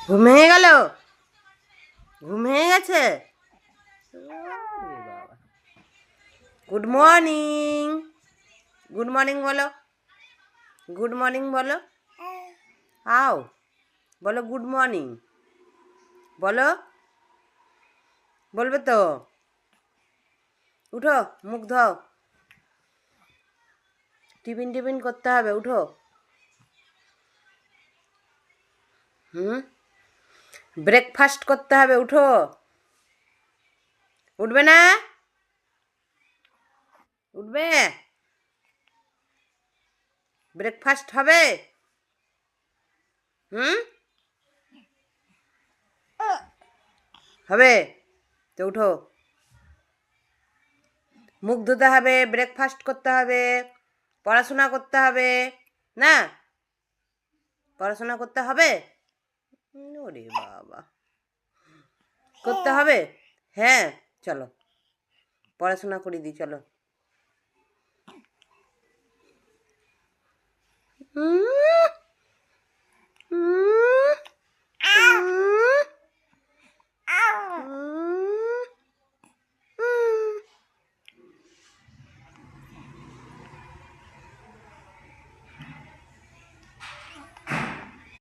ঘুম ভেঙে গেল? ঘুম ভেঙে গেছে? Good morning. গুড মর্নিং বলো, গুড মর্নিং বলো। আও বলো গুড মর্নিং বলো, বলবে তো? উঠো, মুখ ধোও, টিফিন টিফিন করতে হবে, উঠো। ব্রেকফাস্ট করতে হবে, উঠো। উঠবে না? উঠবে? ব্রেকফাস্ট হবে? হবে তো উঠো। মুখ ধুতে হবে, ব্রেকফাস্ট করতে হবে, পড়াশোনা করতে হবে না? পড়াশোনা করতে হবে? ওরে বাবা, করতে হবে। হ্যাঁ চলো পড়াশোনা করে দিই, চলো।